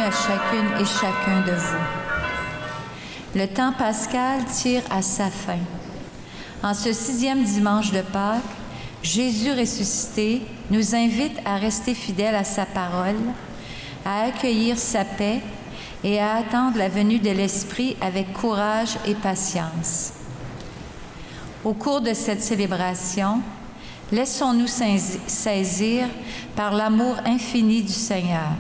à chacune et chacun de vous. Le temps pascal tire à sa fin. En ce 6e dimanche de Pâques, Jésus ressuscité nous invite à rester fidèles à sa parole, à accueillir sa paix et à attendre la venue de l'Esprit avec courage et patience. Au cours de cette célébration, laissons-nous saisir par l'amour infini du Seigneur.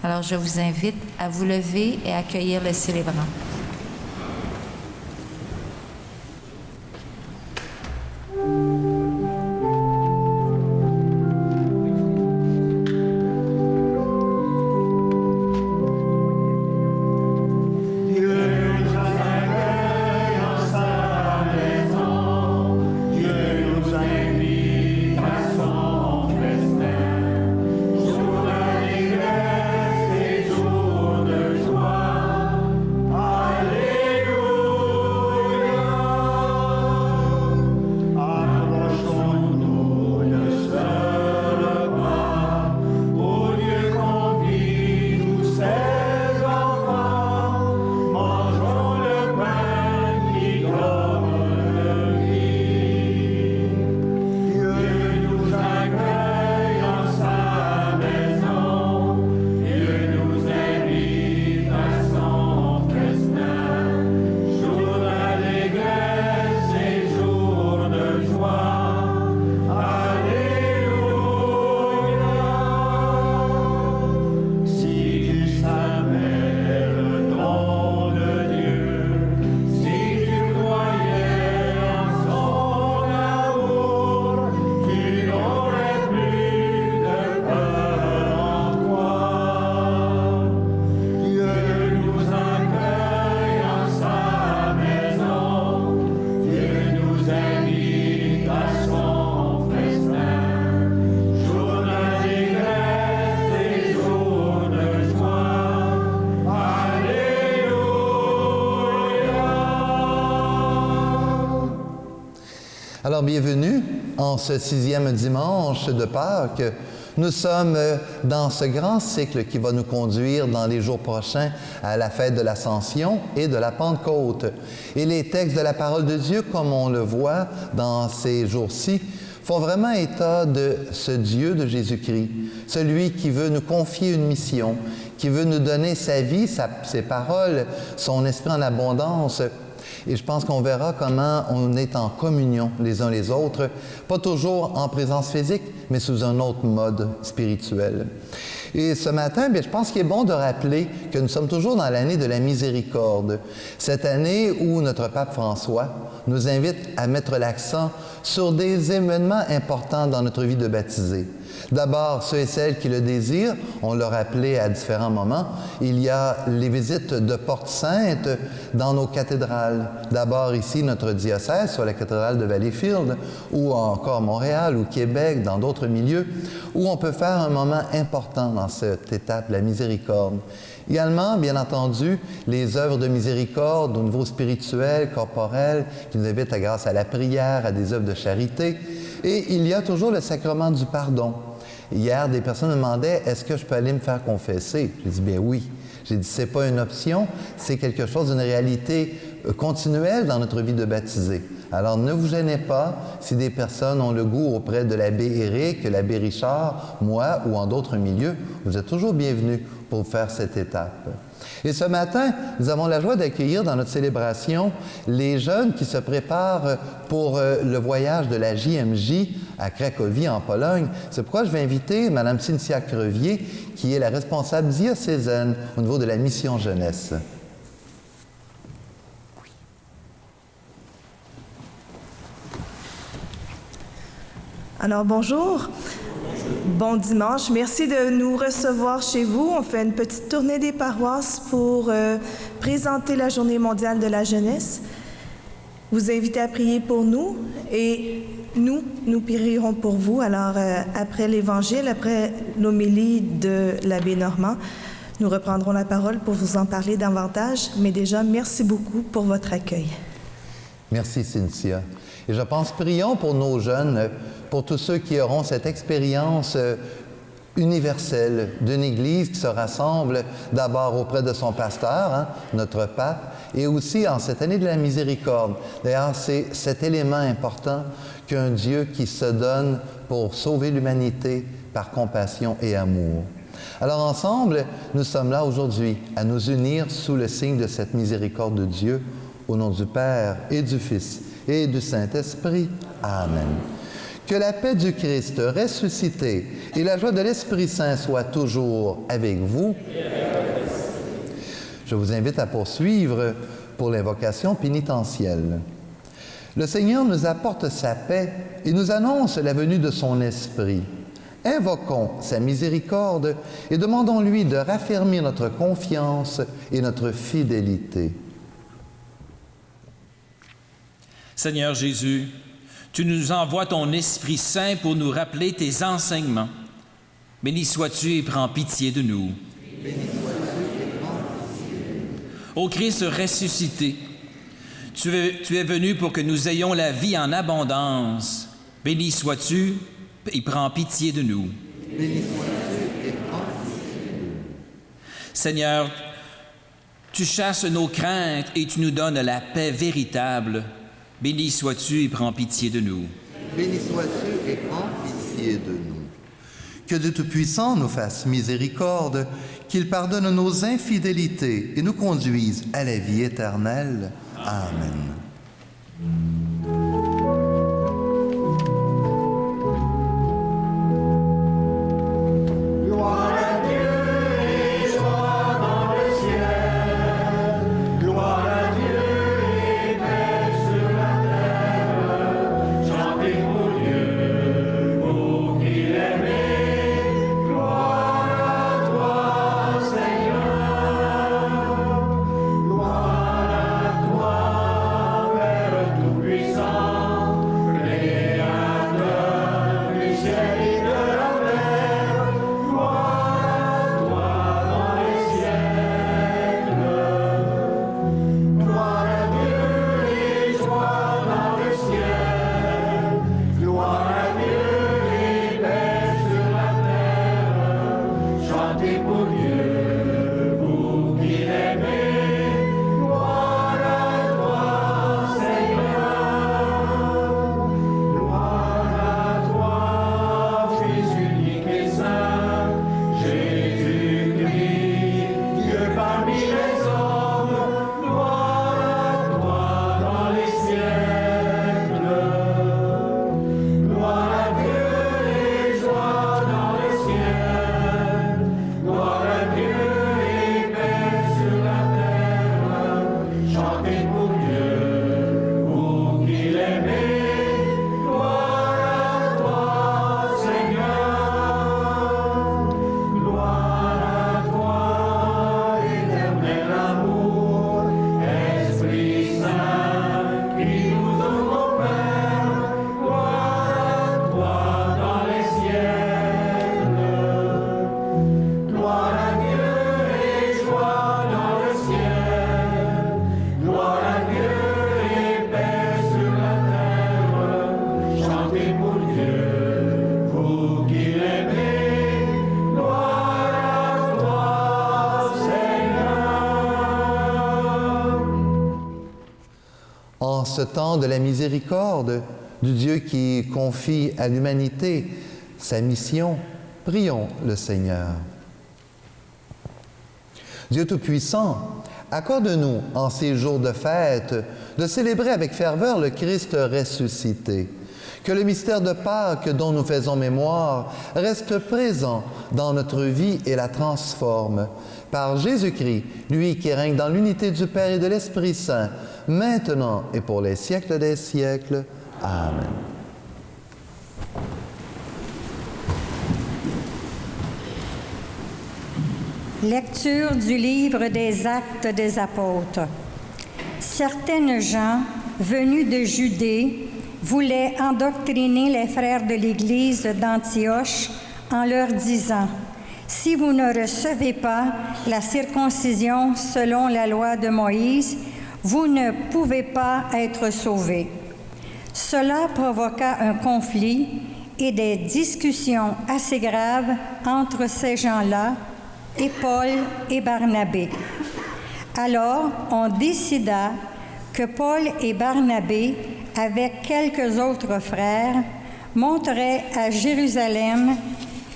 Alors, je vous invite à vous lever et à accueillir le célébrant. Alors, bienvenue en ce 6e dimanche de Pâques. Nous sommes dans ce grand cycle qui va nous conduire dans les jours prochains à la fête de l'Ascension et de la Pentecôte. Et les textes de la parole de Dieu, comme on le voit dans ces jours-ci, font vraiment état de ce Dieu de Jésus-Christ, celui qui veut nous confier une mission, qui veut nous donner sa vie, ses paroles, son esprit en abondance. Et je pense qu'on verra comment on est en communion les uns les autres, pas toujours en présence physique, mais sous un autre mode spirituel. Et ce matin, bien, je pense qu'il est bon de rappeler que nous sommes toujours dans l'année de la miséricorde. Cette année où notre pape François nous invite à mettre l'accent sur des événements importants dans notre vie de baptisé. D'abord, ceux et celles qui le désirent, on l'a rappelé à différents moments, il y a les visites de Porte Sainte dans nos cathédrales. D'abord ici, notre diocèse, sur la cathédrale de Valleyfield, ou encore Montréal ou Québec, dans d'autres milieux, où on peut faire un moment important dans cette étape, la miséricorde. Également, bien entendu, les œuvres de miséricorde au niveau spirituel, corporel, qui nous invitent grâce à la prière, à des œuvres de charité. Et il y a toujours le sacrement du pardon. Hier, des personnes me demandaient, est-ce que je peux aller me faire confesser? J'ai dit, bien oui. J'ai dit, c'est pas une option, c'est quelque chose d'une réalité continuelle dans notre vie de baptisé. Alors, ne vous gênez pas si des personnes ont le goût auprès de l'abbé Éric, l'abbé Richard, moi ou en d'autres milieux. Vous êtes toujours bienvenus pour faire cette étape. Et ce matin, nous avons la joie d'accueillir dans notre célébration les jeunes qui se préparent pour le voyage de la JMJ à Cracovie, en Pologne. C'est pourquoi je vais inviter Mme Cynthia Crevier, qui est la responsable diocésaine au niveau de la mission jeunesse. Alors, bonjour. Bon dimanche. Merci de nous recevoir chez vous. On fait une petite tournée des paroisses pour présenter la Journée mondiale de la jeunesse. Vous invitez à prier pour nous et nous prierons pour vous. Alors, après l'Évangile, après l'homélie de l'abbé Normand, nous reprendrons la parole pour vous en parler davantage. Mais déjà, merci beaucoup pour votre accueil. Merci, Cynthia. Et je pense, prions pour nos jeunes, pour tous ceux qui auront cette expérience universelle d'une Église qui se rassemble d'abord auprès de son pasteur, notre pape, et aussi en cette année de la miséricorde. D'ailleurs, c'est cet élément important qu'un Dieu qui se donne pour sauver l'humanité par compassion et amour. Alors ensemble, nous sommes là aujourd'hui à nous unir sous le signe de cette miséricorde de Dieu, au nom du Père et du Fils et du Saint-Esprit. Amen. Que la paix du Christ ressuscité et la joie de l'Esprit Saint soient toujours avec vous. Je vous invite à poursuivre pour l'invocation pénitentielle. Le Seigneur nous apporte sa paix et nous annonce la venue de son Esprit. Invoquons sa miséricorde et demandons-lui de raffermir notre confiance et notre fidélité. Seigneur Jésus, tu nous envoies ton Esprit Saint pour nous rappeler tes enseignements. Béni sois-tu et prends pitié de nous. Ô Christ ressuscité, tu es venu pour que nous ayons la vie en abondance. Béni sois-tu et prends pitié de nous. Béni sois-tu et prends pitié de nous. Seigneur, tu chasses nos craintes et tu nous donnes la paix véritable. Béni sois-tu et prends pitié de nous. Béni sois-tu et prends pitié de nous. Que Dieu Tout-Puissant nous fasse miséricorde, qu'il pardonne nos infidélités et nous conduise à la vie éternelle. Amen. En ce temps de la miséricorde du Dieu qui confie à l'humanité sa mission, prions le Seigneur. Dieu Tout-Puissant, accorde-nous en ces jours de fête de célébrer avec ferveur le Christ ressuscité. Que le mystère de Pâques dont nous faisons mémoire reste présent dans notre vie et la transforme. Par Jésus-Christ, lui qui règne dans l'unité du Père et de l'Esprit Saint, maintenant et pour les siècles des siècles. Amen. Lecture du livre des Actes des Apôtres. Certaines gens, venus de Judée, voulaient endoctriner les frères de l'Église d'Antioche en leur disant: « Si vous ne recevez pas la circoncision selon la loi de Moïse, vous ne pouvez pas être sauvés. » Cela provoqua un conflit et des discussions assez graves entre ces gens-là et Paul et Barnabé. Alors, on décida que Paul et Barnabé, avec quelques autres frères, monteraient à Jérusalem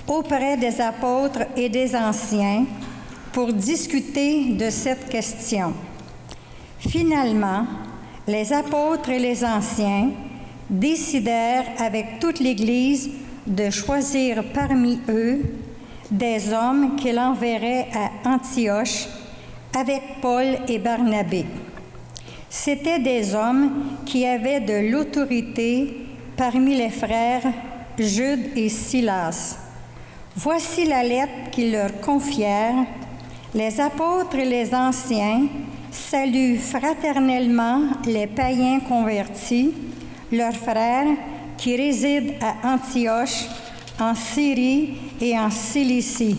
auprès des apôtres et des anciens pour discuter de cette question. Finalement, les apôtres et les anciens décidèrent avec toute l'Église de choisir parmi eux des hommes qu'ils enverraient à Antioche avec Paul et Barnabé. C'étaient des hommes qui avaient de l'autorité parmi les frères Jude et Silas. Voici la lettre qu'ils leur confièrent. Les apôtres et les anciens saluent fraternellement les païens convertis, leurs frères qui résident à Antioche, en Syrie et en Cilicie.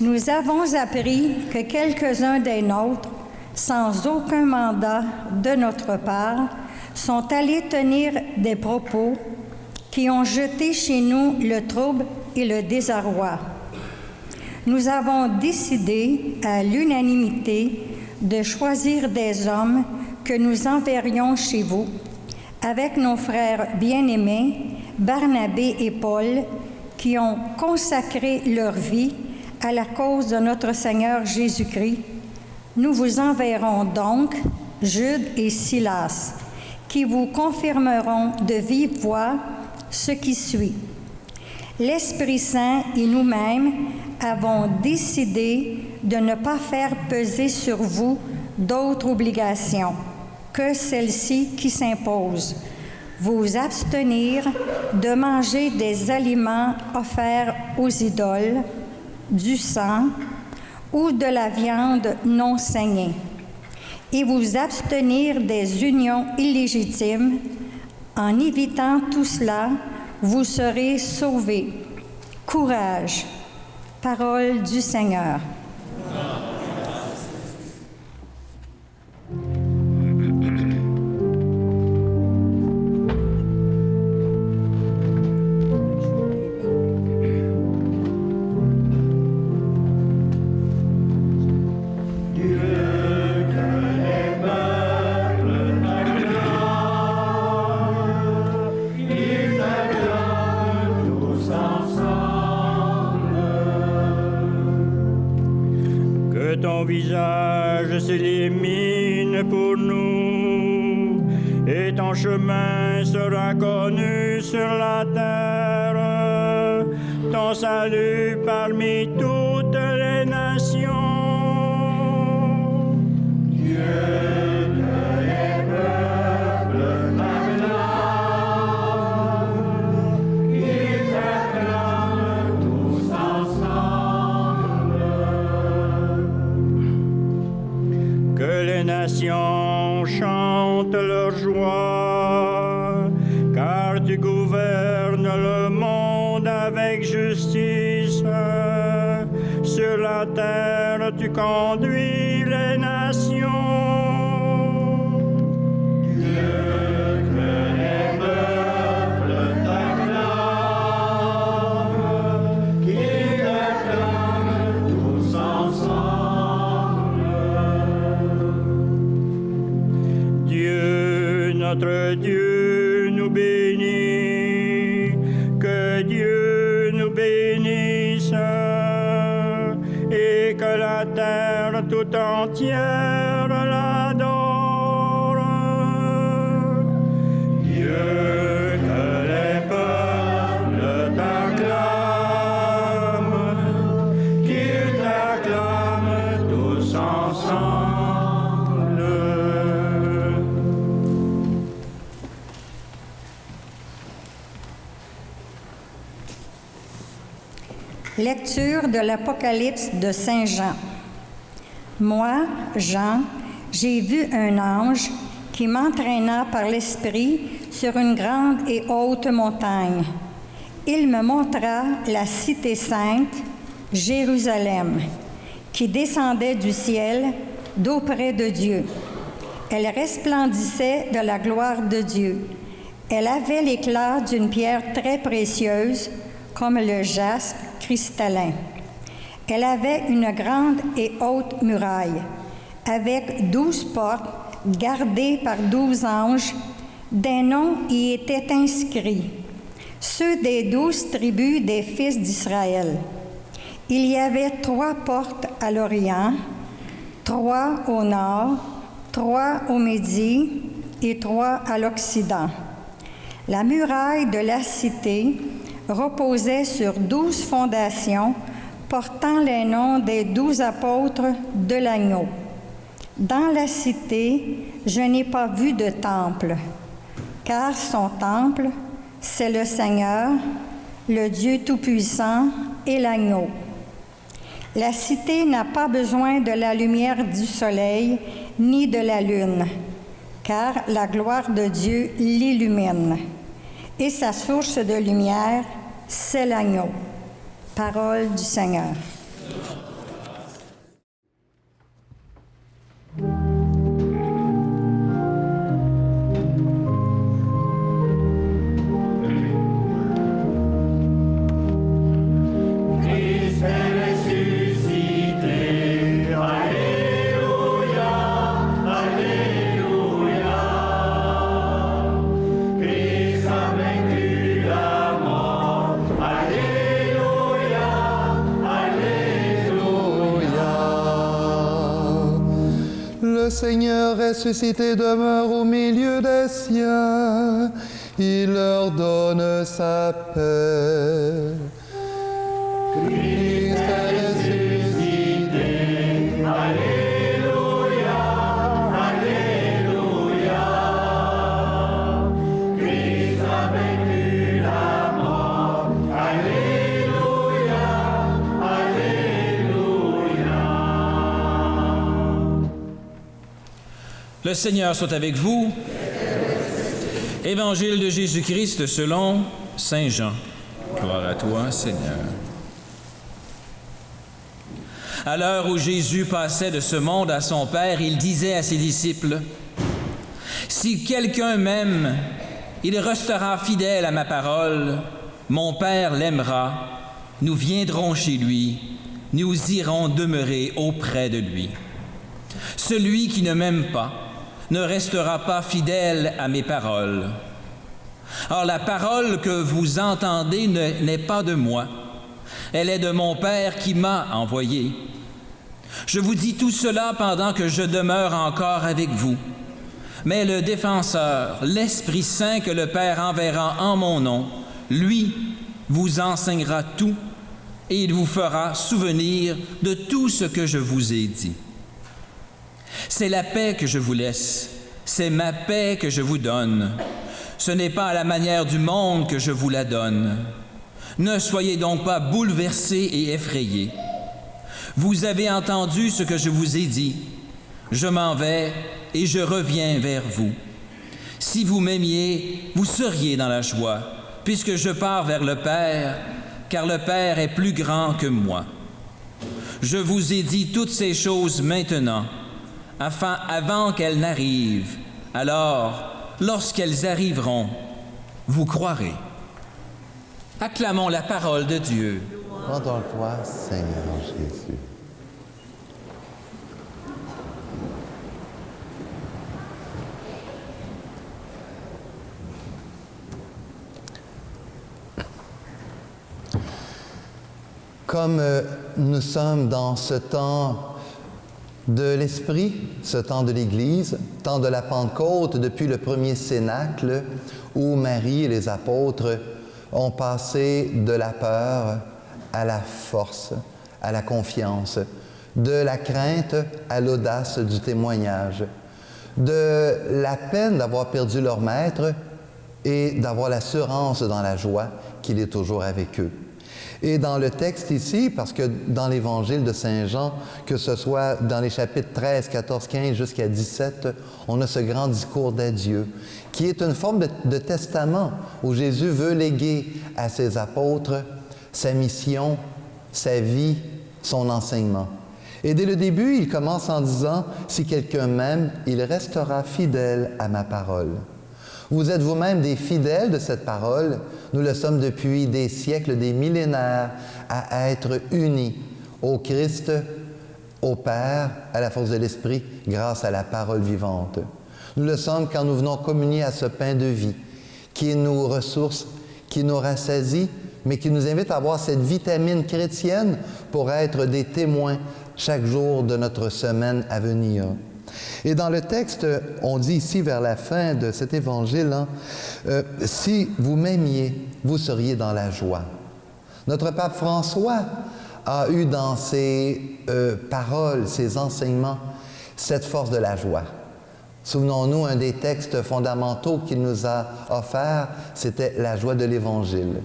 Nous avons appris que quelques-uns des nôtres, sans aucun mandat de notre part, sont allés tenir des propos qui ont jeté chez nous le trouble et le désarroi. Nous avons décidé à l'unanimité de choisir des hommes que nous enverrions chez vous, avec nos frères bien-aimés, Barnabé et Paul, qui ont consacré leur vie à la cause de notre Seigneur Jésus-Christ. Nous vous enverrons donc Jude et Silas, qui vous confirmeront de vive voix ce qui suit. L'Esprit Saint et nous-mêmes avons décidé de ne pas faire peser sur vous d'autres obligations que celles-ci qui s'imposent. Vous abstenir de manger des aliments offerts aux idoles, du sang ou de la viande non saignée, et vous abstenir des unions illégitimes. En évitant tout cela, vous serez sauvés. Courage. Parole du Seigneur. Ton visage s'illumine pour nous, et ton chemin sera connu sur la terre, ton salut parmi toutes les nations. Dieu, que les peuples t'acclament, qu'ils t'acclament tous ensemble. Que les nations chantent leur joie, car tu gouvernes le monde avec justice. Sur la terre, tu conduis les nations. Dieu, que les peuples t'acclament, qu'ils t'acclament tous ensemble. Dieu, notre Dieu, nous bénit, que Dieu nous bénisse, et que la terre tout entière l'adore. Dieu, que les peuples t'acclament, qu'ils t'acclament tous ensemble. Lecture de l'Apocalypse de Saint Jean. Moi, Jean, j'ai vu un ange qui m'entraîna par l'Esprit sur une grande et haute montagne. Il me montra la cité sainte, Jérusalem, qui descendait du ciel d'auprès de Dieu. Elle resplendissait de la gloire de Dieu. Elle avait l'éclat d'une pierre très précieuse, comme le jaspe cristallin. Elle avait une grande et haute muraille, avec 12 portes gardées par 12 anges. Des noms y étaient inscrits, ceux des 12 tribus des fils d'Israël. Il y avait 3 portes à l'Orient, 3 au nord, 3 au midi et 3 à l'Occident. La muraille de la cité reposait sur 12 fondations portant les noms des 12 apôtres de l'agneau. Dans la cité, je n'ai pas vu de temple, car son temple, c'est le Seigneur, le Dieu Tout-Puissant et l'agneau. La cité n'a pas besoin de la lumière du soleil ni de la lune, car la gloire de Dieu l'illumine. Et sa source de lumière, c'est l'agneau. Parole du Seigneur. Le Seigneur ressuscité demeure au milieu des siens. Il leur donne sa paix. Christ est ressuscité. Alléluia, Alléluia. Christ a vaincu la mort. Alléluia, Alléluia. Le Seigneur soit avec vous. Évangile de Jésus-Christ selon Saint Jean. Gloire à toi, Seigneur. À l'heure où Jésus passait de ce monde à son Père, il disait à ses disciples, « Si quelqu'un m'aime, il restera fidèle à ma parole. Mon Père l'aimera. Nous viendrons chez lui. Nous irons demeurer auprès de lui. Celui qui ne m'aime pas ne restera pas fidèle à mes paroles. Or, la parole que vous entendez n'est pas de moi. Elle est de mon Père qui m'a envoyé. Je vous dis tout cela pendant que je demeure encore avec vous. Mais le Défenseur, l'Esprit Saint que le Père enverra en mon nom, lui vous enseignera tout et il vous fera souvenir de tout ce que je vous ai dit. C'est la paix que je vous laisse, c'est ma paix que je vous donne. Ce n'est pas à la manière du monde que je vous la donne. Ne soyez donc pas bouleversés et effrayés. Vous avez entendu ce que je vous ai dit. Je m'en vais et je reviens vers vous. Si vous m'aimiez, vous seriez dans la joie, puisque je pars vers le Père, car le Père est plus grand que moi. Je vous ai dit toutes ces choses maintenant, avant qu'elles n'arrivent. Alors, lorsqu'elles arriveront, vous croirez. Acclamons la parole de Dieu. Rendons-toi, Seigneur Jésus. Comme nous sommes dans ce temps de l'Esprit, ce temps de l'Église, temps de la Pentecôte, depuis le premier cénacle où Marie et les apôtres ont passé de la peur à la force, à la confiance, de la crainte à l'audace du témoignage, de la peine d'avoir perdu leur maître et d'avoir l'assurance dans la joie qu'il est toujours avec eux. Et dans le texte ici, parce que dans l'Évangile de Saint Jean, que ce soit dans les chapitres 13, 14, 15 jusqu'à 17, on a ce grand discours d'adieu, qui est une forme de testament où Jésus veut léguer à ses apôtres sa mission, sa vie, son enseignement. Et dès le début, il commence en disant « Si quelqu'un m'aime, il restera fidèle à ma parole. » Vous êtes vous-même des fidèles de cette parole. Nous le sommes depuis des siècles, des millénaires, à être unis au Christ, au Père, à la force de l'Esprit, grâce à la parole vivante. Nous le sommes quand nous venons communier à ce pain de vie, qui nous ressource, qui nous rassasie, mais qui nous invite à avoir cette vitamine chrétienne pour être des témoins chaque jour de notre semaine à venir. Et dans le texte, on dit ici vers la fin de cet évangile, si vous m'aimiez, vous seriez dans la joie. Notre pape François a eu dans ses paroles, ses enseignements, cette force de la joie. Souvenons-nous, un des textes fondamentaux qu'il nous a offert, c'était la joie de l'Évangile.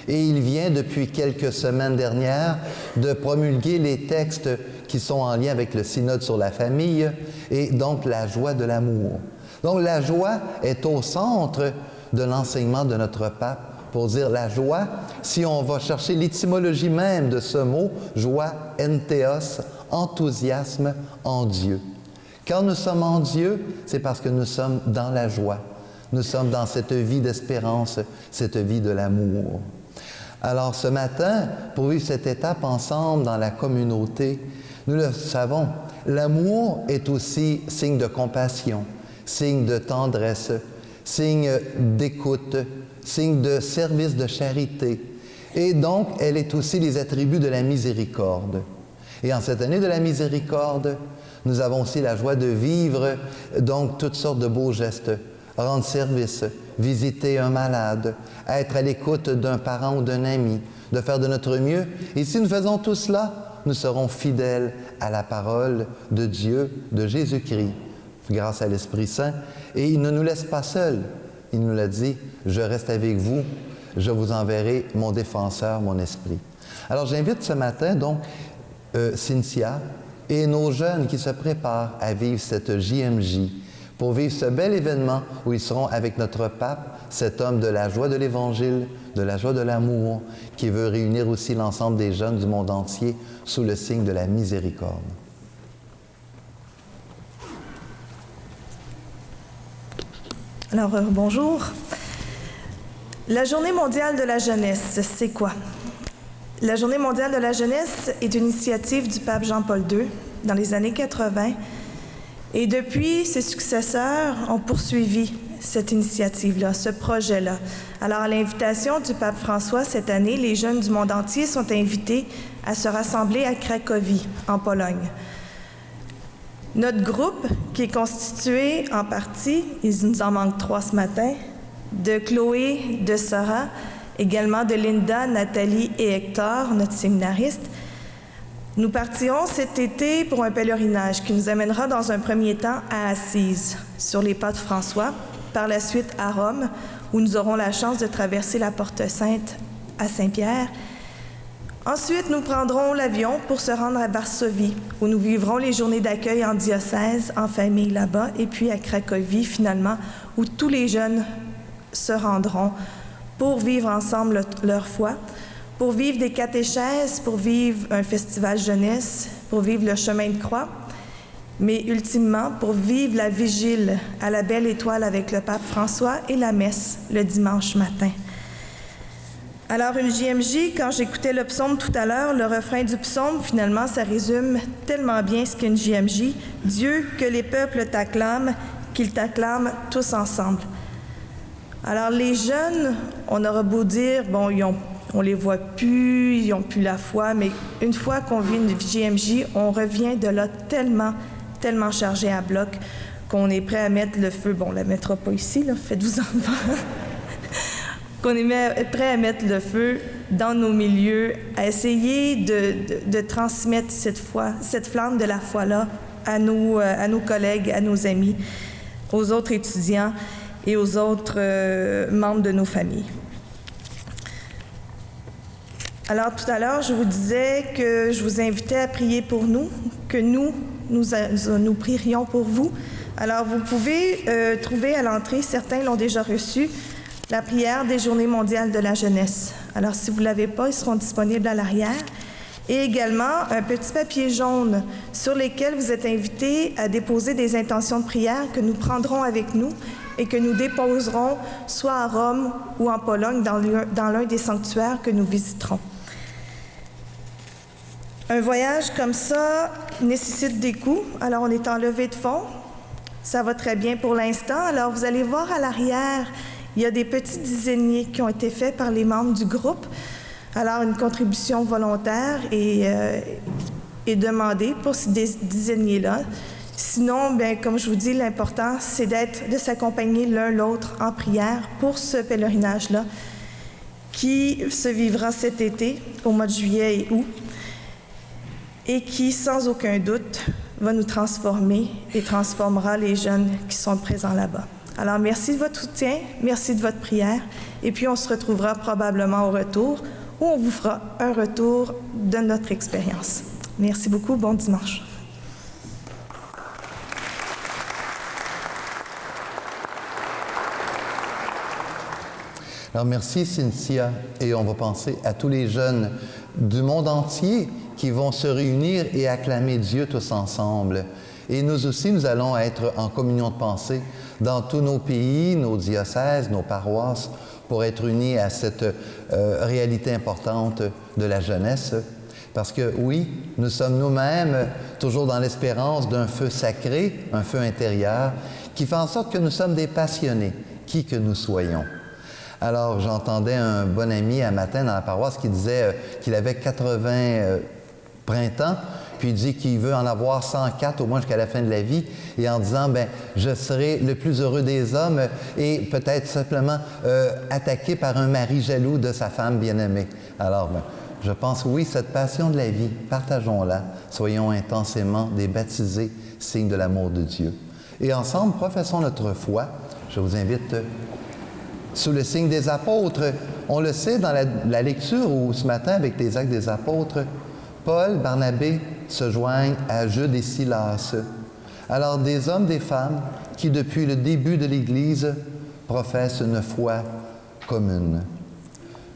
Et il vient, depuis quelques semaines dernières, de promulguer les textes qui sont en lien avec le synode sur la famille et donc la joie de l'amour. Donc la joie est au centre de l'enseignement de notre pape pour dire la joie, si on va chercher l'étymologie même de ce mot, joie, entheos, enthousiasme en Dieu. Quand nous sommes en Dieu, c'est parce que nous sommes dans la joie. Nous sommes dans cette vie d'espérance, cette vie de l'amour. Alors ce matin, pour vivre cette étape ensemble dans la communauté, nous le savons, l'amour est aussi signe de compassion, signe de tendresse, signe d'écoute, signe de service de charité. Et donc, elle est aussi les attributs de la miséricorde. Et en cette année de la miséricorde, nous avons aussi la joie de vivre donc toutes sortes de beaux gestes, rendre service, visiter un malade, être à l'écoute d'un parent ou d'un ami, de faire de notre mieux. Et si nous faisons tout cela, nous serons fidèles à la parole de Dieu, de Jésus-Christ, grâce à l'Esprit Saint. Et il ne nous laisse pas seuls. Il nous l'a dit, « Je reste avec vous, je vous enverrai mon défenseur, mon esprit. » Alors j'invite ce matin donc Cynthia et nos jeunes qui se préparent à vivre cette JMJ, pour vivre ce bel événement où ils seront avec notre pape, cet homme de la joie de l'Évangile, de la joie de l'amour, qui veut réunir aussi l'ensemble des jeunes du monde entier sous le signe de la miséricorde. Alors, bonjour. La Journée mondiale de la jeunesse, c'est quoi? La Journée mondiale de la jeunesse est une initiative du pape Jean-Paul II dans les années 80. Et depuis, ses successeurs ont poursuivi cette initiative-là, ce projet-là. Alors, à l'invitation du pape François, cette année, les jeunes du monde entier sont invités à se rassembler à Cracovie, en Pologne. Notre groupe, qui est constitué en partie, il nous en manque 3 ce matin, de Chloé, de Sarah, également de Linda, Nathalie et Hector, notre séminariste. Nous partirons cet été pour un pèlerinage qui nous amènera dans un premier temps à Assise, sur les pas de François, par la suite à Rome, où nous aurons la chance de traverser la Porte Sainte à Saint-Pierre. Ensuite, nous prendrons l'avion pour se rendre à Varsovie, où nous vivrons les journées d'accueil en diocèse, en famille là-bas, et puis à Cracovie, finalement, où tous les jeunes se rendront pour vivre ensemble leur foi, pour vivre des catéchèses, pour vivre un festival jeunesse, pour vivre le chemin de croix, mais ultimement pour vivre la vigile à la Belle Étoile avec le pape François et la messe le dimanche matin. Alors, une JMJ, quand j'écoutais le psaume tout à l'heure, le refrain du psaume, finalement, ça résume tellement bien ce qu'est une JMJ. « Dieu, que les peuples t'acclament, qu'ils t'acclament tous ensemble. » Alors, les jeunes, on aura beau dire, bon, on les voit plus, ils n'ont plus la foi, mais une fois qu'on vit une JMJ, on revient de là tellement chargé à bloc qu'on est prêt à mettre le feu. Bon, on ne la mettra pas ici, là, faites-vous en pas. Qu'on est prêt à mettre le feu dans nos milieux, à essayer de transmettre cette flamme de la foi-là à nos collègues, à nos amis, aux autres étudiants et aux autres membres de nos familles. Alors, tout à l'heure, je vous disais que je vous invitais à prier pour nous, que nous prierions pour vous. Alors, vous pouvez trouver à l'entrée, certains l'ont déjà reçu, la prière des Journées mondiales de la jeunesse. Alors, si vous ne l'avez pas, ils seront disponibles à l'arrière. Et également, un petit papier jaune sur lequel vous êtes invités à déposer des intentions de prière que nous prendrons avec nous et que nous déposerons soit à Rome ou en Pologne dans l'un des sanctuaires que nous visiterons. Un voyage comme ça nécessite des coûts, alors on est en levée de fonds. Ça va très bien pour l'instant. Alors vous allez voir à l'arrière, il y a des petits dizainiers qui ont été faits par les membres du groupe. Alors une contribution volontaire est demandée pour ces dizainiers-là. Sinon, bien, comme je vous dis, l'important, c'est de s'accompagner l'un l'autre en prière pour ce pèlerinage-là qui se vivra cet été, au mois de juillet et août, et qui, sans aucun doute, va nous transformer et transformera les jeunes qui sont présents là-bas. Alors, merci de votre soutien, merci de votre prière, et puis on se retrouvera probablement au retour, où on vous fera un retour de notre expérience. Merci beaucoup, bon dimanche. Alors merci Cynthia, et on va penser à tous les jeunes du monde entier qui vont se réunir et acclamer Dieu tous ensemble. Et nous aussi, nous allons être en communion de pensée dans tous nos pays, nos diocèses, nos paroisses, pour être unis à cette réalité importante de la jeunesse. Parce que oui, nous sommes nous-mêmes toujours dans l'espérance d'un feu sacré, un feu intérieur, qui fait en sorte que nous sommes des passionnés, qui que nous soyons. Alors, j'entendais un bon ami un matin dans la paroisse qui disait qu'il avait 80 printemps, puis il dit qu'il veut en avoir 104 au moins jusqu'à la fin de la vie, et en disant, bien, je serai le plus heureux des hommes et peut-être simplement attaqué par un mari jaloux de sa femme bien-aimée. Alors, bien, je pense, oui, cette passion de la vie, partageons-la, soyons intensément des baptisés, signe de l'amour de Dieu. Et ensemble, professons notre foi. Je vous invite sous le signe des apôtres. On le sait dans la lecture où ce matin, avec les Actes des apôtres, Paul, Barnabé se joignent à Jude et Silas. Alors des hommes, des femmes qui, depuis le début de l'Église, professent une foi commune.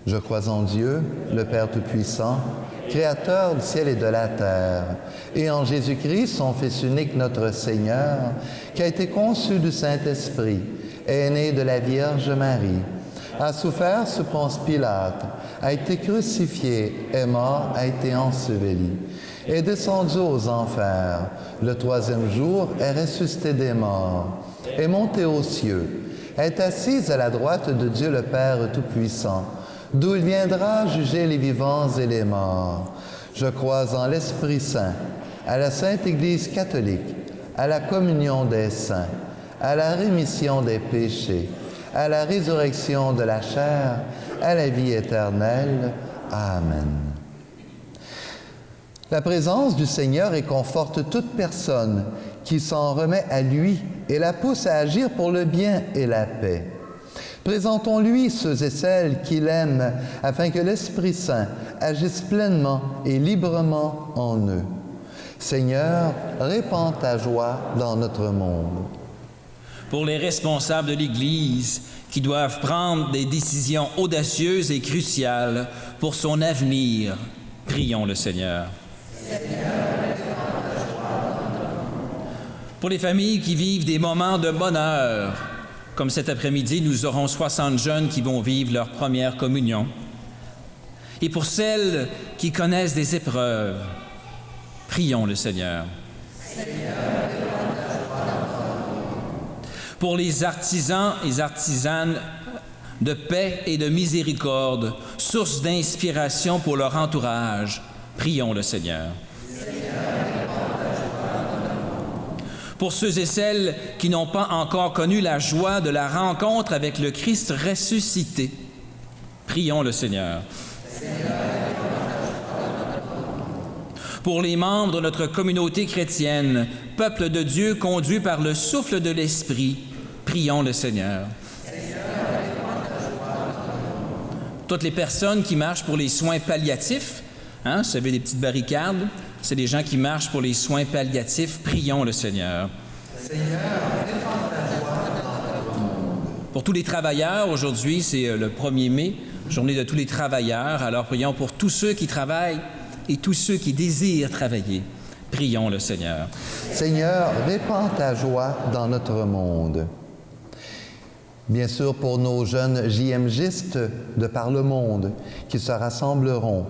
Je crois en Dieu, le Père Tout-Puissant, Créateur du ciel et de la terre, et en Jésus-Christ, son Fils unique, notre Seigneur, qui a été conçu du Saint-Esprit, est né de la Vierge Marie, a souffert sous Ponce Pilate, a été crucifié, est mort, a été enseveli, est descendu aux enfers, le troisième jour est ressuscité des morts, est monté aux cieux, est assis à la droite de Dieu le Père Tout-Puissant, d'où il viendra juger les vivants et les morts. Je crois en l'Esprit Saint, à la Sainte Église catholique, à la communion des saints, à la rémission des péchés, à la résurrection de la chair, à la vie éternelle. Amen. La présence du Seigneur réconforte toute personne qui s'en remet à lui et la pousse à agir pour le bien et la paix. Présentons-lui ceux et celles qu'il aime afin que l'Esprit Saint agisse pleinement et librement en eux. Seigneur, répands ta joie dans notre monde. Pour les responsables de l'Église qui doivent prendre des décisions audacieuses et cruciales pour son avenir, prions le Seigneur. Pour les familles qui vivent des moments de bonheur, comme cet après-midi, nous aurons 60 jeunes qui vont vivre leur première communion. Et pour celles qui connaissent des épreuves, prions le Seigneur. Pour les artisans et artisanes de paix et de miséricorde, source d'inspiration pour leur entourage, prions le Seigneur. Pour ceux et celles qui n'ont pas encore connu la joie de la rencontre avec le Christ ressuscité, prions le Seigneur. Pour les membres de notre communauté chrétienne, peuple de Dieu conduit par le souffle de l'Esprit, prions le Seigneur. Toutes les personnes qui marchent pour les soins palliatifs, vous savez, des petites barricades, c'est des gens qui marchent pour les soins palliatifs, prions le Seigneur. Pour tous les travailleurs, aujourd'hui, c'est le 1er mai, journée de tous les travailleurs, alors prions pour tous ceux qui travaillent et tous ceux qui désirent travailler. Prions le Seigneur. Seigneur, répands ta joie dans notre monde. Bien sûr, pour nos jeunes JMGistes de par le monde qui se rassembleront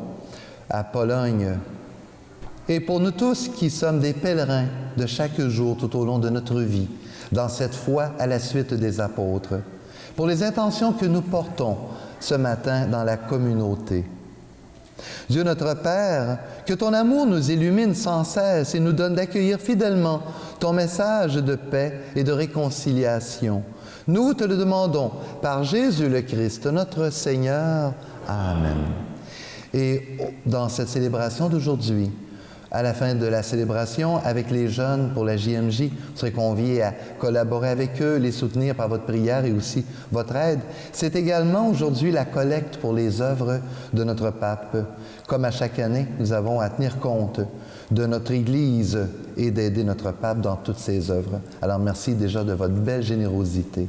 à Pologne. Et pour nous tous qui sommes des pèlerins de chaque jour tout au long de notre vie, dans cette foi à la suite des apôtres. Pour les intentions que nous portons ce matin dans la communauté. Dieu notre Père, que ton amour nous illumine sans cesse et nous donne d'accueillir fidèlement ton message de paix et de réconciliation. Nous te le demandons par Jésus le Christ, notre Seigneur. Amen. Et dans cette célébration d'aujourd'hui, à la fin de la célébration, avec les jeunes pour la JMJ, vous serez conviés à collaborer avec eux, les soutenir par votre prière et aussi votre aide. C'est également aujourd'hui la collecte pour les œuvres de notre pape. Comme à chaque année, nous avons à tenir compte de notre Église et d'aider notre pape dans toutes ses œuvres. Alors merci déjà de votre belle générosité.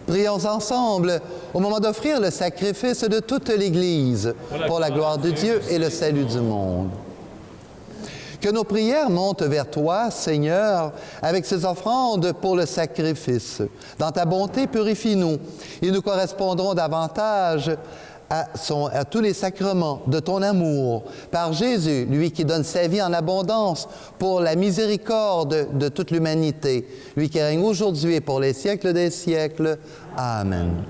Prions ensemble au moment d'offrir le sacrifice de toute l'Église pour la gloire de Dieu et le salut du monde. Que nos prières montent vers toi, Seigneur, avec ces offrandes pour le sacrifice. Dans ta bonté, purifie-nous et nous correspondrons davantage à tous les sacrements de ton amour, par Jésus, lui qui donne sa vie en abondance pour la miséricorde de toute l'humanité, lui qui règne aujourd'hui et pour les siècles des siècles. Amen.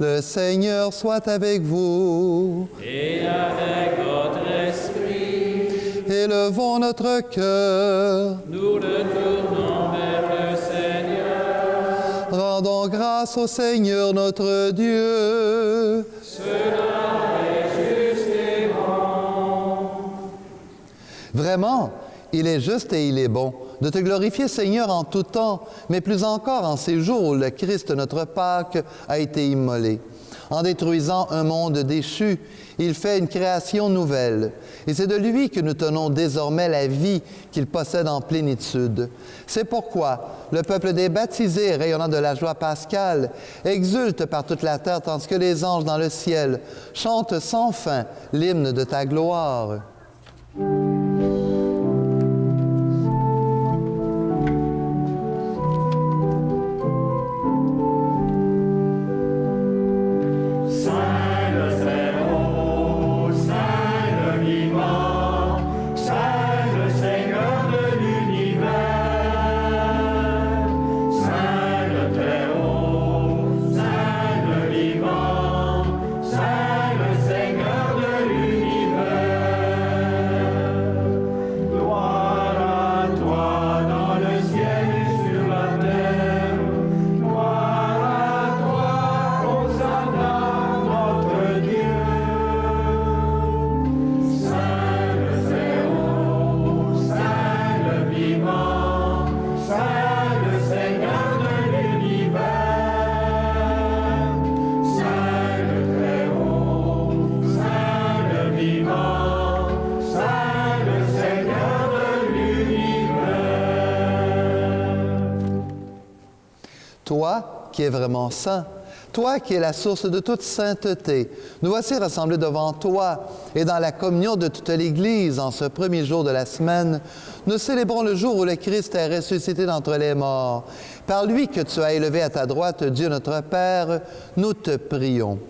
Le Seigneur soit avec vous. Et avec votre esprit. Élevons notre cœur. Nous le tournons vers le Seigneur. Rendons grâce au Seigneur notre Dieu. Cela est juste et bon. Vraiment, il est juste et il est bon de te glorifier, Seigneur, en tout temps, mais plus encore en ces jours où le Christ, notre Pâque, a été immolé. En détruisant un monde déchu, il fait une création nouvelle. Et c'est de lui que nous tenons désormais la vie qu'il possède en plénitude. C'est pourquoi le peuple des baptisés, rayonnant de la joie pascale, exulte par toute la terre, tandis que les anges dans le ciel chantent sans fin l'hymne de ta gloire. Toi qui es vraiment saint, toi qui es la source de toute sainteté, nous voici rassemblés devant toi et dans la communion de toute l'Église en ce premier jour de la semaine, nous célébrons le jour où le Christ est ressuscité d'entre les morts. Par lui que tu as élevé à ta droite, Dieu notre Père, nous te prions.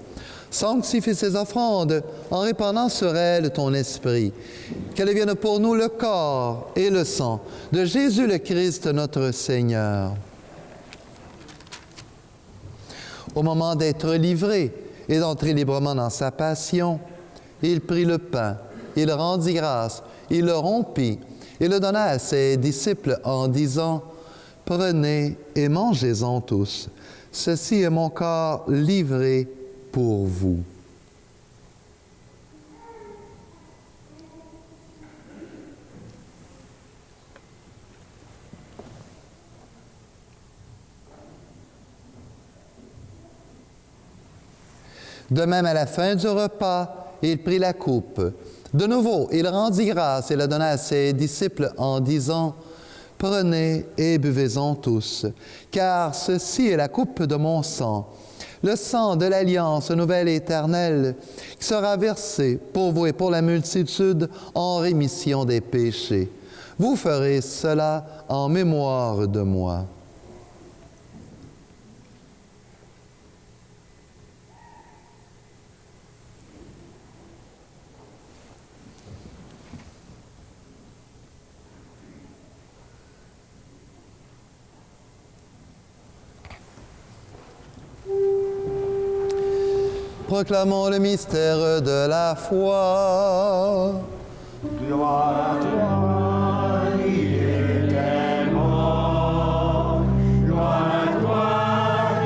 Sanctifie ces offrandes en répandant sur elles ton esprit. Qu'elles deviennent pour nous le corps et le sang de Jésus le Christ notre Seigneur. Au moment d'être livré et d'entrer librement dans sa passion, il prit le pain, il rendit grâce, il le rompit et le donna à ses disciples en disant « Prenez et mangez-en tous. Ceci est mon corps livré pour vous. » De même, à la fin du repas, il prit la coupe. De nouveau, il rendit grâce et la donna à ses disciples en disant « Prenez et buvez-en tous, car ceci est la coupe de mon sang, le sang de l'alliance nouvelle et éternelle, qui sera versé pour vous et pour la multitude en rémission des péchés. Vous ferez cela en mémoire de moi. » Proclamons le mystère de la foi. Gloire à toi, qui es mort. Gloire à toi,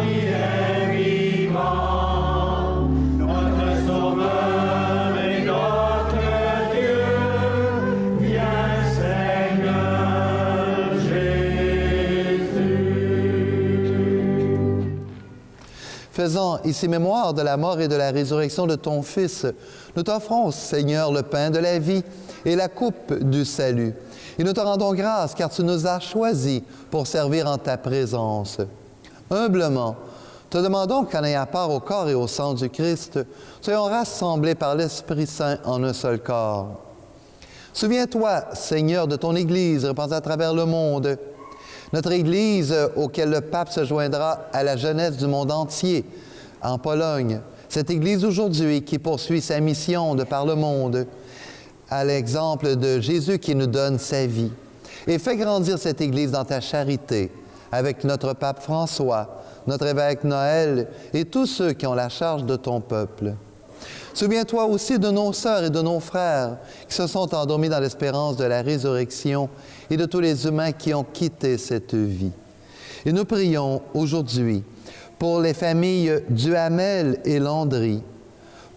qui es vivant. Notre Sauveur et notre Dieu, viens Seigneur Jésus. Faisant ici mémoire de la mort et de la résurrection de ton Fils, nous t'offrons, Seigneur, le pain de la vie et la coupe du salut. Et nous te rendons grâce car tu nous as choisis pour servir en ta présence. Humblement, te demandons qu'en ayant part au corps et au sang du Christ, soyons rassemblés par l'Esprit Saint en un seul corps. Souviens-toi, Seigneur, de ton Église répandue à travers le monde. Notre Église, auquel le pape se joindra à la jeunesse du monde entier, en Pologne. Cette Église aujourd'hui qui poursuit sa mission de par le monde, à l'exemple de Jésus qui nous donne sa vie. Et fais grandir cette Église dans ta charité, avec notre pape François, notre évêque Noël et tous ceux qui ont la charge de ton peuple. Souviens-toi aussi de nos sœurs et de nos frères qui se sont endormis dans l'espérance de la résurrection et de tous les humains qui ont quitté cette vie. Et nous prions aujourd'hui pour les familles Duhamel et Landry,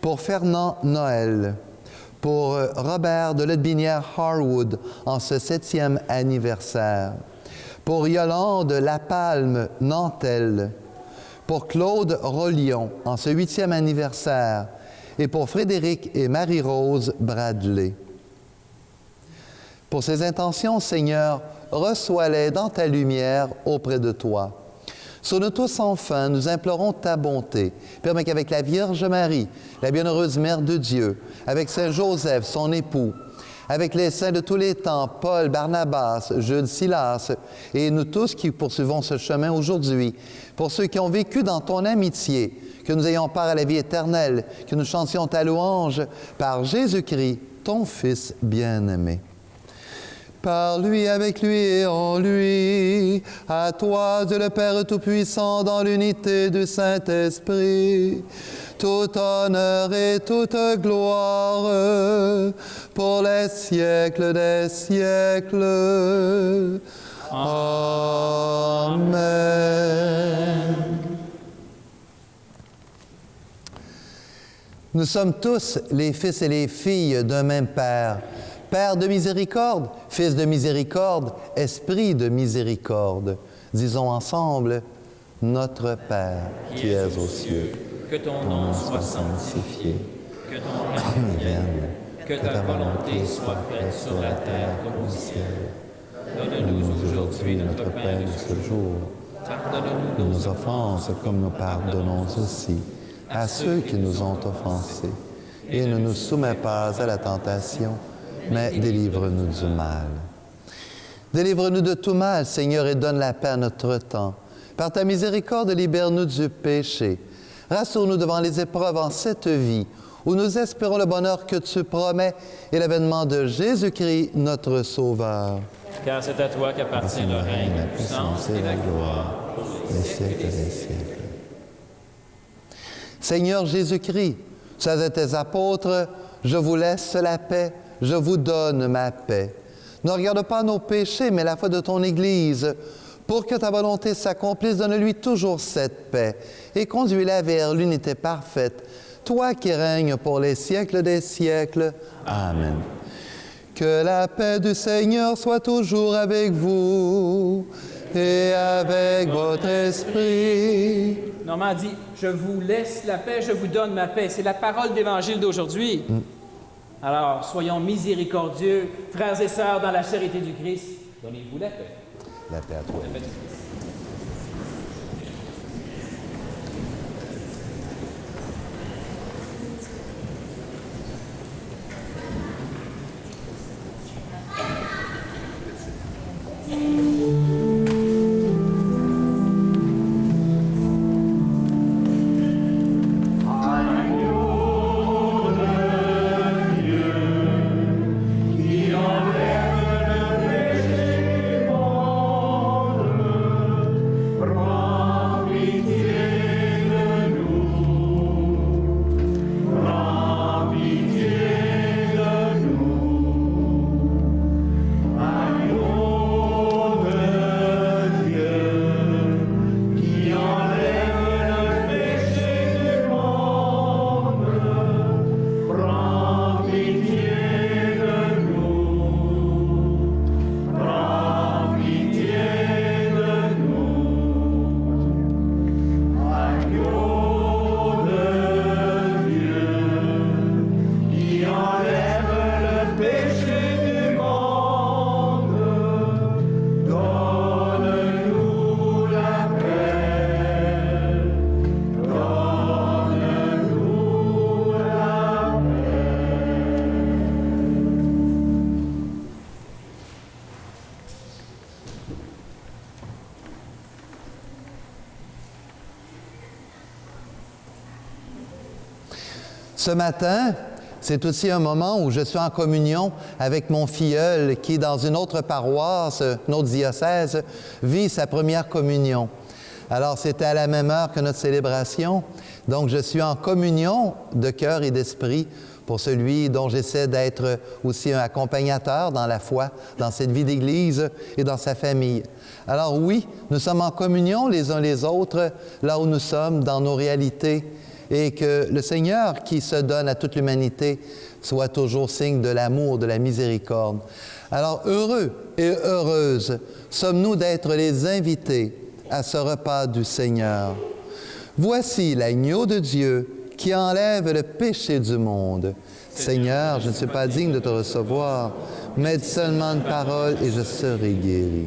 pour Fernand Noël, pour Robert de Lotbinière-Harwood en ce 7e anniversaire, pour Yolande Lapalme Nantel, pour Claude Rollion, en ce 8e anniversaire, et pour Frédéric et Marie-Rose Bradley. Pour ces intentions, Seigneur, reçois-les dans ta lumière auprès de toi. Sur nous tous, enfin, nous implorons ta bonté. Permets qu'avec la Vierge Marie, la bienheureuse Mère de Dieu, avec Saint Joseph, son époux, avec les saints de tous les temps, Paul, Barnabas, Jude, Silas, et nous tous qui poursuivons ce chemin aujourd'hui, pour ceux qui ont vécu dans ton amitié, que nous ayons part à la vie éternelle, que nous chantions ta louange par Jésus-Christ, ton Fils bien-aimé. Par lui, avec lui et en lui, à toi, Dieu le Père Tout-Puissant, dans l'unité du Saint-Esprit, tout honneur et toute gloire pour les siècles des siècles. Amen. Nous sommes tous les fils et les filles d'un même Père. Père de miséricorde, Fils de miséricorde, Esprit de miséricorde. Disons ensemble, Notre Père qui es aux cieux, que ton nom soit sanctifié, que ton règne vienne, que ta volonté soit faite sur la terre comme au ciel. Donne-nous aujourd'hui notre pain de ce jour. Pardonne-nous nos offenses comme nous pardonnons aussi à ceux qui nous ont offensés. Et ne nous soumets pas à la tentation, mais délivre-nous du mal. Délivre-nous de tout mal, Seigneur, et donne la paix à notre temps. Par ta miséricorde, libère-nous du péché. Rassure-nous devant les épreuves en cette vie, où nous espérons le bonheur que tu promets et l'avènement de Jésus-Christ, notre Sauveur. Car c'est à toi qu'appartient le règne, la puissance et la gloire, les siècles des siècles. Seigneur Jésus-Christ, tu as dit à tes apôtres, je vous laisse la paix, je vous donne ma paix. Ne regarde pas nos péchés, mais la foi de ton Église. Pour que ta volonté s'accomplisse, donne-lui toujours cette paix et conduis-la vers l'unité parfaite, toi qui règnes pour les siècles des siècles. Amen. Que la paix du Seigneur soit toujours avec vous et avec votre esprit. Normand dit, je vous laisse la paix, je vous donne ma paix. C'est la parole d'Évangile d'aujourd'hui. Alors, soyons miséricordieux, frères et sœurs, dans la charité du Christ. Donnez-vous la paix. La paix à toi. La paix du Christ. Ce matin, c'est aussi un moment où je suis en communion avec mon filleul qui, dans une autre paroisse, une autre diocèse, vit sa première communion. Alors, c'était à la même heure que notre célébration. Donc, je suis en communion de cœur et d'esprit pour celui dont j'essaie d'être aussi un accompagnateur dans la foi, dans cette vie d'Église et dans sa famille. Alors oui, nous sommes en communion les uns les autres, là où nous sommes, dans nos réalités, et que le Seigneur qui se donne à toute l'humanité soit toujours signe de l'amour, de la miséricorde. Alors heureux et heureuses sommes-nous d'être les invités à ce repas du Seigneur. Voici l'agneau de Dieu qui enlève le péché du monde. Seigneur, je ne suis pas digne de te recevoir, mais dis seulement une parole et je serai guéri.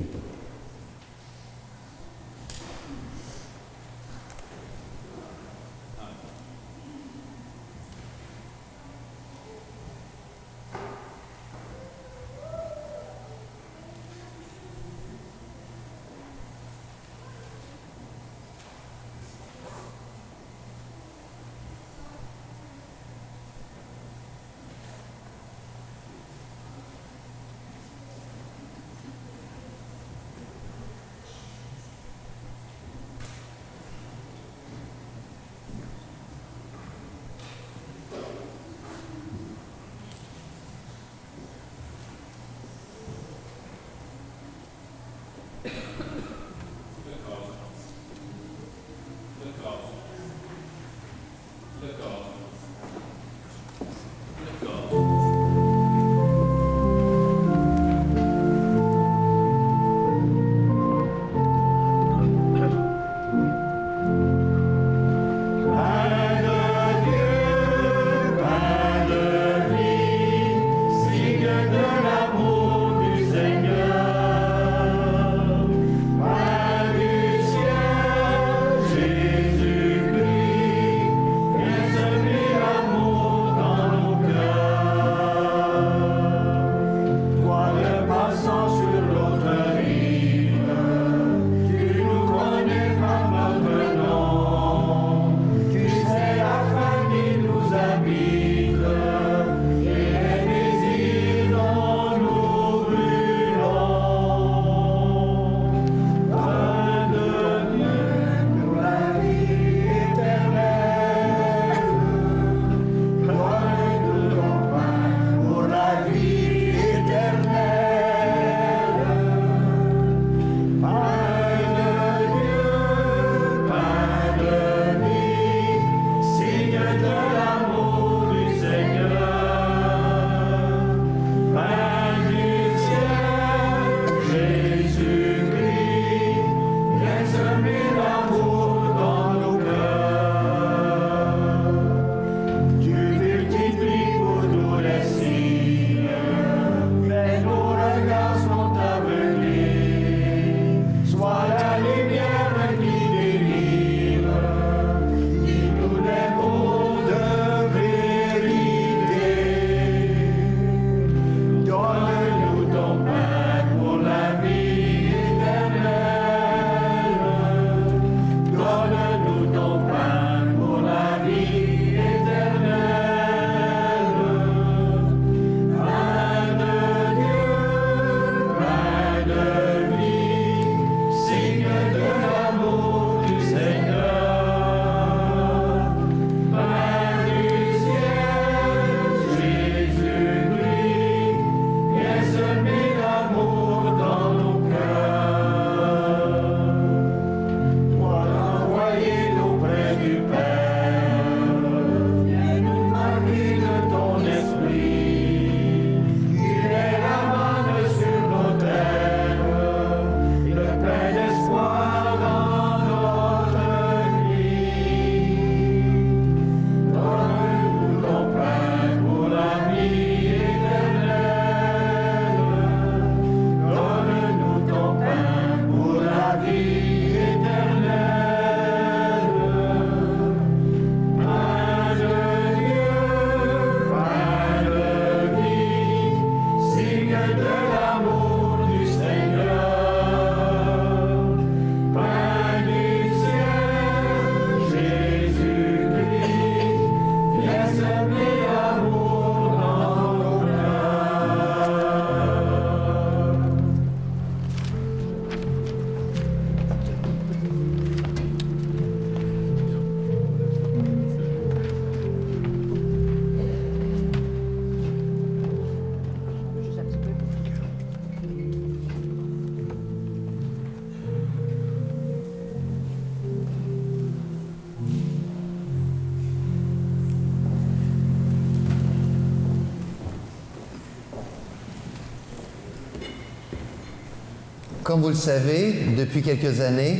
Comme vous le savez, depuis quelques années,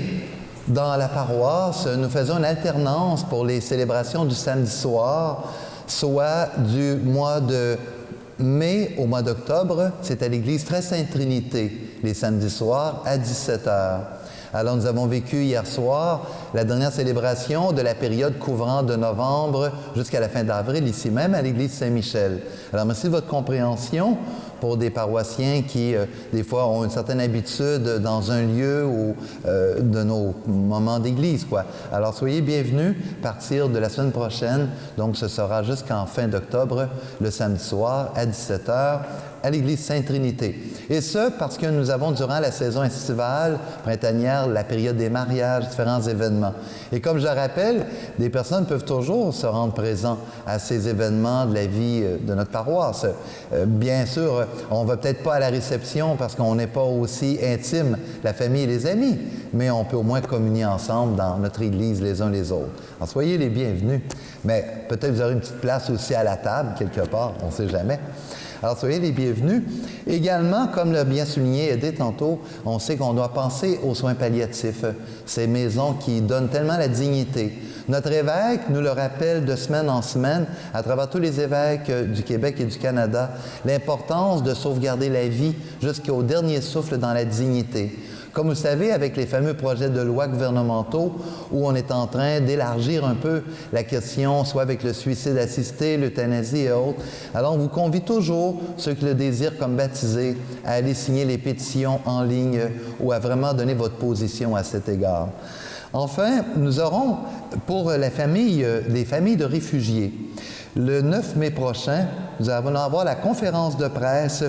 Dans la paroisse, nous faisons une alternance pour les célébrations du samedi soir, soit du mois de mai au mois d'octobre, c'est à l'église Très Sainte Trinité, les samedis soirs à 17h. Alors, nous avons vécu hier soir la dernière célébration de la période couvrant de novembre jusqu'à la fin d'avril, ici même à l'église Saint-Michel. Alors, merci de votre compréhension pour des paroissiens qui, des fois, ont une certaine habitude dans un lieu ou de nos moments d'église, quoi. Alors, soyez bienvenus à partir de la semaine prochaine. Donc, ce sera jusqu'en fin d'octobre, le samedi soir, à 17h, à l'église Sainte-Trinité. Et ce, parce que nous avons, durant la saison estivale, printanière, la période des mariages, différents événements. Et comme je le rappelle, des personnes peuvent toujours se rendre présents à ces événements de la vie de notre paroisse. Bien sûr, on ne va peut-être pas à la réception parce qu'on n'est pas aussi intime, la famille et les amis, mais on peut au moins communier ensemble dans notre Église les uns les autres. Alors, soyez les bienvenus. Mais peut-être vous aurez une petite place aussi à la table, quelque part, on ne sait jamais. Alors, soyez les bienvenus. Également, comme l'a bien souligné Edith tantôt, on sait qu'on doit penser aux soins palliatifs, ces maisons qui donnent tellement la dignité. Notre évêque nous le rappelle de semaine en semaine, à travers tous les évêques du Québec et du Canada, l'importance de sauvegarder la vie jusqu'au dernier souffle dans la dignité. Comme vous le savez, avec les fameux projets de loi gouvernementaux où on est en train d'élargir un peu la question, soit avec le suicide assisté, l'euthanasie et autres, alors on vous convie toujours, ceux qui le désirent comme baptisés, à aller signer les pétitions en ligne ou à vraiment donner votre position à cet égard. Enfin, nous aurons pour les familles de réfugiés, le 9 mai prochain, nous allons avoir la conférence de presse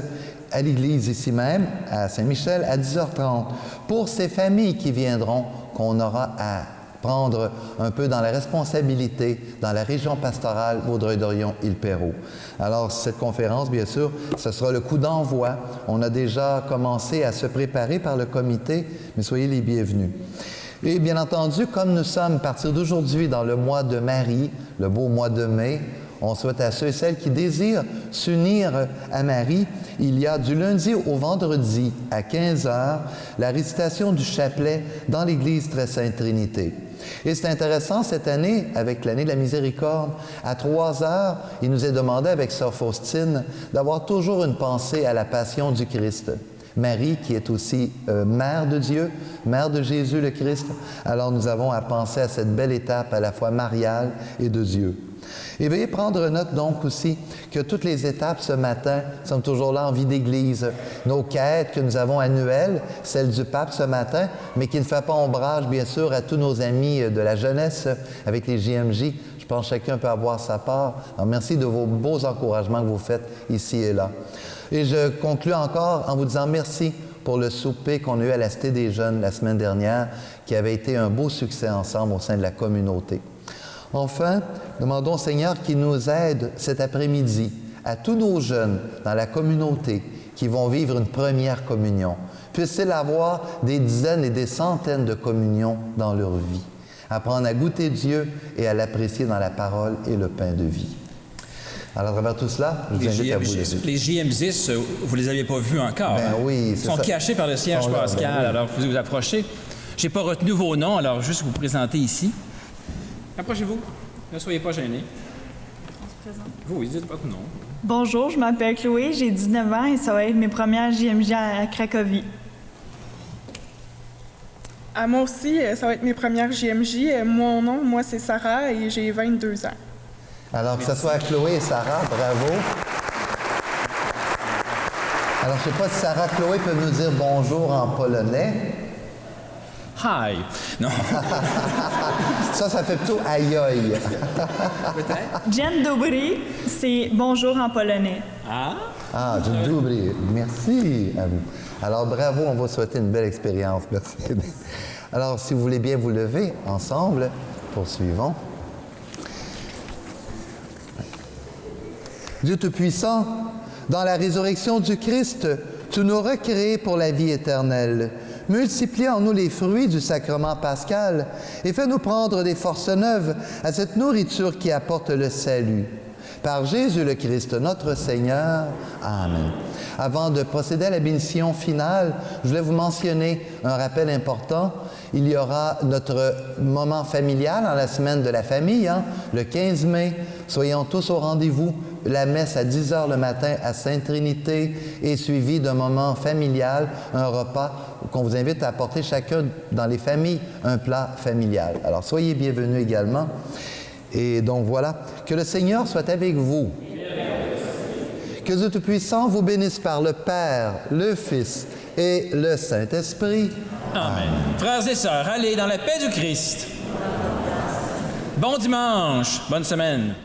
à l'église ici même, à Saint-Michel, à 10h30, pour ces familles qui viendront, qu'on aura à prendre un peu dans la responsabilité dans la région pastorale Vaudreuil-Dorion-Île-Perrot. Alors, cette conférence, bien sûr, ce sera le coup d'envoi. On a déjà commencé à se préparer par le comité, mais soyez les bienvenus. Et bien entendu, comme nous sommes à partir d'aujourd'hui dans le mois de Marie, le beau mois de mai, on souhaite à ceux et celles qui désirent s'unir à Marie, il y a du lundi au vendredi à 15h la récitation du chapelet dans l'église Très Sainte Trinité. Et c'est intéressant, cette année, avec l'année de la miséricorde, à 3h, il nous est demandé avec Sœur Faustine d'avoir toujours une pensée à la passion du Christ. Marie, qui est aussi mère de Dieu, mère de Jésus le Christ, alors nous avons à penser à cette belle étape à la fois mariale et de Dieu. Et veuillez prendre note donc aussi que toutes les étapes ce matin sont toujours là en vie d'Église. Nos quêtes que nous avons annuelles, celle du pape ce matin, mais qui ne fait pas ombrage bien sûr à tous nos amis de la jeunesse avec les JMJ. Je pense que chacun peut avoir sa part. Alors merci de vos beaux encouragements que vous faites ici et là. Et je conclus encore en vous disant merci pour le souper qu'on a eu à la Cité des Jeunes la semaine dernière, qui avait été un beau succès ensemble au sein de la communauté. Enfin, demandons au Seigneur qu'il nous aide cet après-midi à tous nos jeunes dans la communauté qui vont vivre une première communion. Puissent-ils avoir des dizaines et des centaines de communions dans leur vie. Apprendre à goûter Dieu et à l'apprécier dans la parole et le pain de vie. Alors, à travers tout cela, je vous invite à vous lever. Les JM10, vous ne les aviez pas vus encore. Ben oui, ils sont cachés par le siège pascal. Ben oui. Alors, vous vous approchez. Je n'ai pas retenu vos noms, alors juste vous présenter ici. Approchez-vous. Ne soyez pas gênés. On se présente. Vous, dites votre nom. Bonjour, je m'appelle Chloé, j'ai 19 ans et ça va être mes premières JMJ à Cracovie. Moi aussi, ça va être mes premières JMJ. Mon nom, moi, c'est Sarah et j'ai 22 ans. Alors, que ce soit Chloé et Sarah, bravo. Alors, je ne sais pas si Sarah, Chloé peut nous dire bonjour en polonais. Hi. Non. Ça fait plutôt aïe aïe. Peut-être. Dzień dobry, c'est bonjour en polonais. Ah, dzień dobry. Merci à vous. Alors, bravo, on va vous souhaiter une belle expérience. Merci. Alors, si vous voulez bien vous lever ensemble, poursuivons. Dieu Tout-Puissant, dans la résurrection du Christ, tu nous recrées pour la vie éternelle. Multiplie en nous les fruits du sacrement pascal et fais-nous prendre des forces neuves à cette nourriture qui apporte le salut. Par Jésus le Christ, notre Seigneur. Amen. Avant de procéder à la bénédiction finale, je voulais vous mentionner un rappel important. Il y aura notre moment familial en la semaine de la famille, le 15 mai. Soyons tous au rendez-vous. La messe à 10 h le matin à Sainte-Trinité est suivie d'un moment familial, un repas qu'on vous invite à apporter chacun dans les familles un plat familial. Alors soyez bienvenus également. Et donc voilà, que le Seigneur soit avec vous. Que Dieu Tout-Puissant vous bénisse par le Père, le Fils et le Saint-Esprit. Amen. Frères et sœurs, allez dans la paix du Christ. Bon dimanche, bonne semaine.